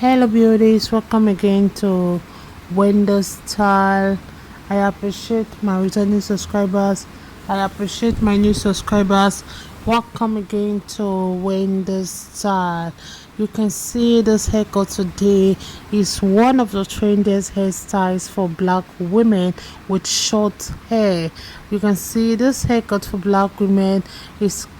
Hello beauties, welcome again to Wendy's Style. I appreciate my returning subscribers. I appreciate my new subscribers. Welcome again to Wendy's Style. You can see this haircut today is one of the trendiest hairstyles for black women with short hair. You can see this haircut for black women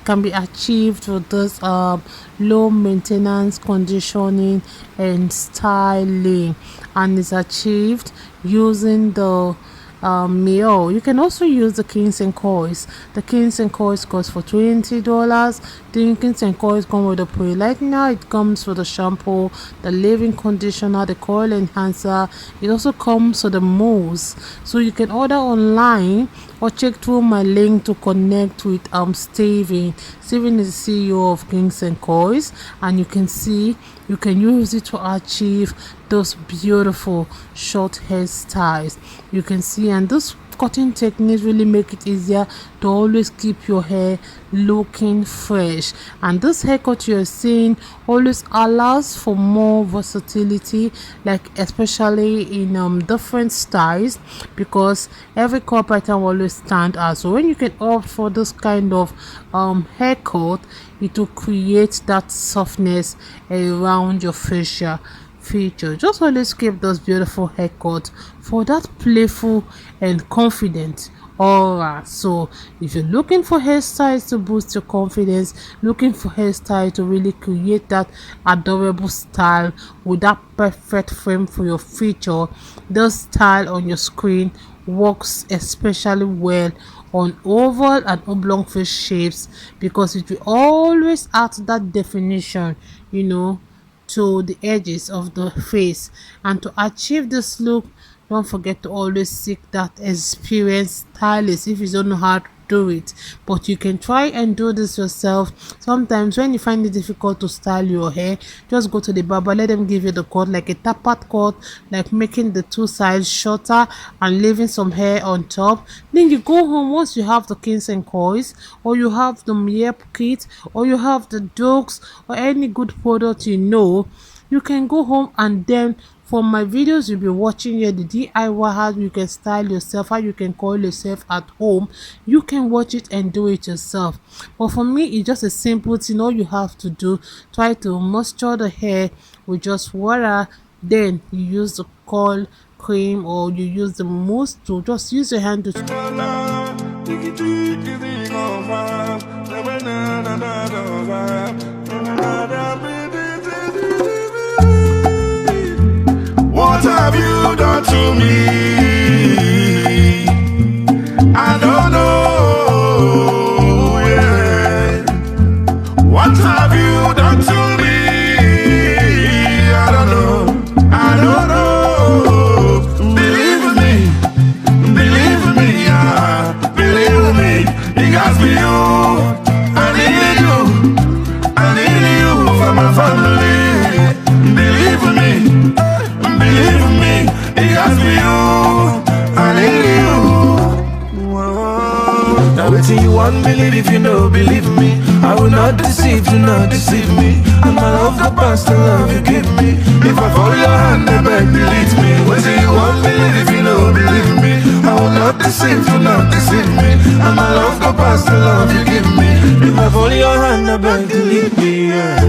can be achieved with this low maintenance conditioning and styling, and is achieved using the MIELLE. You can also use the Kings and Coils. The Kings and Coils cost for $20. The Kings and Coils come with a pre-lightener. It comes with the shampoo, the leave-in conditioner, the coil enhancer. It also comes with the Mousse. So you can order online or check through my link to connect with Steven. Steven is the CEO of Kings and Coils, and you can see you can use it to achieve those beautiful short hairstyles. You can see, and this cutting techniques really make it easier to always keep your hair looking fresh. And this haircut you're seeing always allows for more versatility, like especially in different styles, because every cut pattern will always stand out. So when you can opt for this kind of haircut, it will create that softness around your facial feature. Just always keep those beautiful haircuts for that playful and confident aura. So if you're looking for hairstyles to boost your confidence, looking for hairstyle to really create that adorable style with that perfect frame for your feature, the style on your screen works especially well on oval and oblong face shapes, because it will always add that definition, to the edges of the face. And to achieve this look, don't forget to always seek that experienced stylist if you don't know how to do it. But you can try and do this yourself. Sometimes when you find it difficult to style your hair, just go to the barber, let them give you the cut, like a tapered cut, like making the two sides shorter and leaving some hair on top. Then you go home. Once you have the Kings and Coils, or you have the MIELLE kit, or you have the Dukes, or any good product, you can go home, and then from my videos you'll be watching here, the DIY, how you can style yourself, how you can coil yourself at home. You can watch it and do it yourself. But for me, it's just a simple thing. All you have to do, try to moisture the hair with just water, then you use the coil cream, or you use the mousse to just use your hand to What have you done to me? I don't know, yeah. What have you done to me? I don't know, I don't know. Believe me, yeah. Believe me, it got me you. I need you for my family. Believe me, it has me you, I need you. Now waiting you want, believe if you know, believe me. I will not deceive, do not deceive me. And my love go past the love you give me. If I follow your hand, I beg, delete me. Waiting you want, believe if you know, believe me. I will not deceive, do not deceive me. And my love go past the love you give me. If I follow your hand, I beg, delete me, yeah.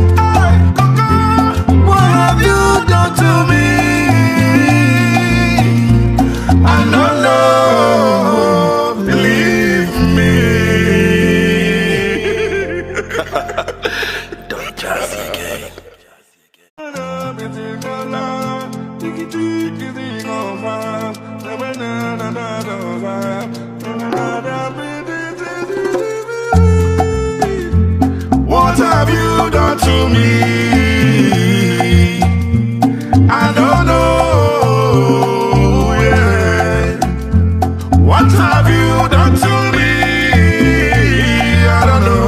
What have you done to me? I don't know, believe me. Don't just again. What have you done to me? I don't know. What have you done to me? I don't know,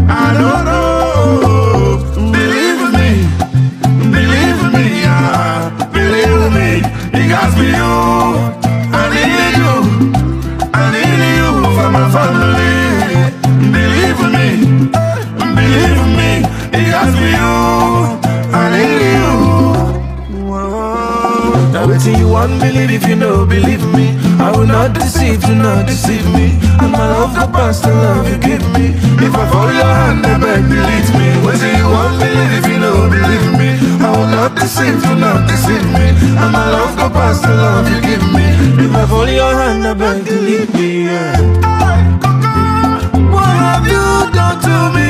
I don't know. Believe me, yeah. Believe me, it got me you. I need you for my family. Believe me, it got me you. I waiting you won't believe if you know, believe me. I will not deceive, do not deceive me. And my love go past the love you give me. If I follow your hand, I beg, delete me. Waiting you won't believe if you know, believe me. I will not deceive, do not deceive me. And my love go past the love you give me. If I follow your hand, I beg, delete me, yeah. What have you done to me?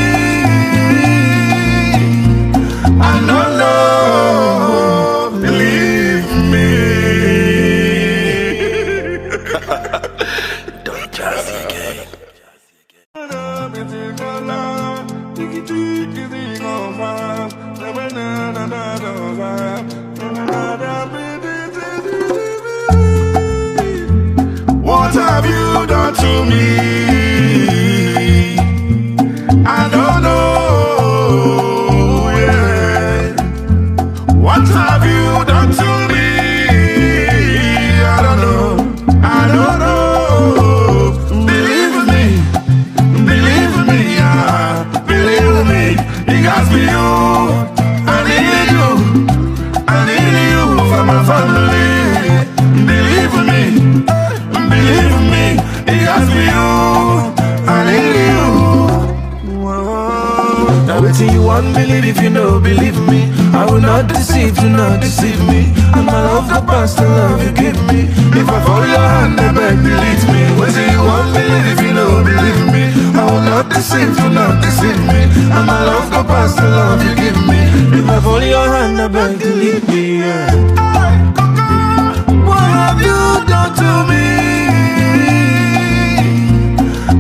I don't know, believe me. Don't just again. What have you done to me? I don't know, yeah. What have you done to me? I don't know, I don't know. Believe me, yeah. Believe me, it got me you. I need you for my family. Believe me, it got me you. I need you. Now waiting you won't believe if you know, believe me. I will not deceive, do not deceive me. And my love go past the love you give me. If I follow your hand, I beg, delete me. Waiting you won't believe if you know, believe me. I will not deceive, do not deceive me. And my love go past the love you give me. If I follow your hand, I beg, delete me, yeah. What have you done to me?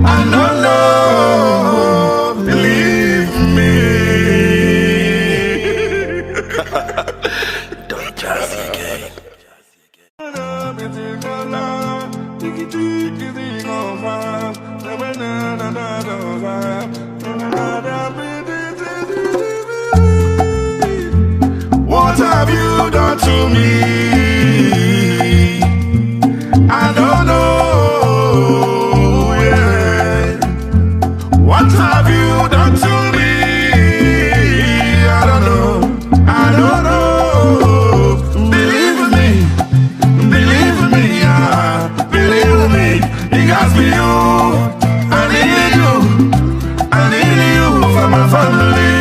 I don't know, believe me. Don't just again. What have you done to me? I don't know, yeah. What have you done to me? I don't know, I don't know. Believe me, yeah. Believe me, it got me you. I need you for my family.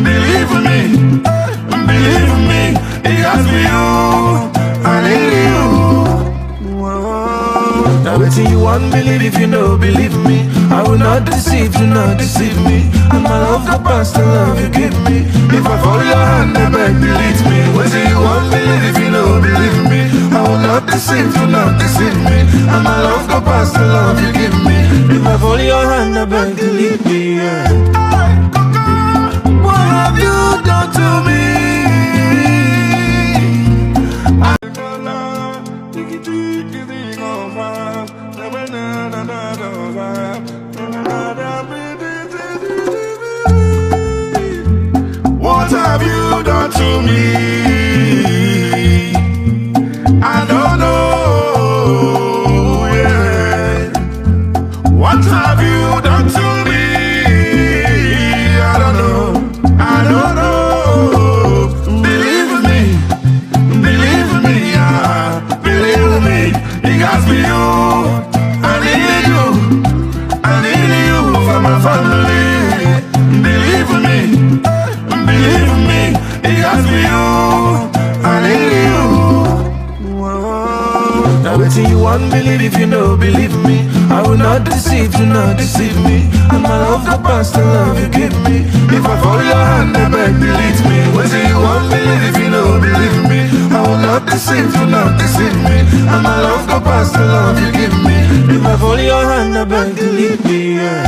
Believe me, it got me you. I need you. Now waiting you won't believe if you know, believe me. I will not deceive, do not deceive me. And my love go past the love you give me. If I follow your hand, I beg, delete me. Waiting you won't believe if you know, believe me. I will not deceive, do not deceive me. And my love go past the love you give me. If I follow your hand, I beg, delete me, yeah. What have you done to me? What have you done to me? I don't know, yeah. What have you done to me? I don't know, I don't know. Believe me, yeah. Believe me, it got me you. I need you for my family. Believe me, it got me you. I need you. Now waiting you won't believe if you know, believe me. I will not deceive, do not deceive me. And my love go past the love you give me. If I follow your hand, I beg, delete me. Waiting you won't believe if you know, believe me. I will not deceive, do not deceive me. And my love go past the love you give me. If I follow your hand, I beg, delete me, yeah.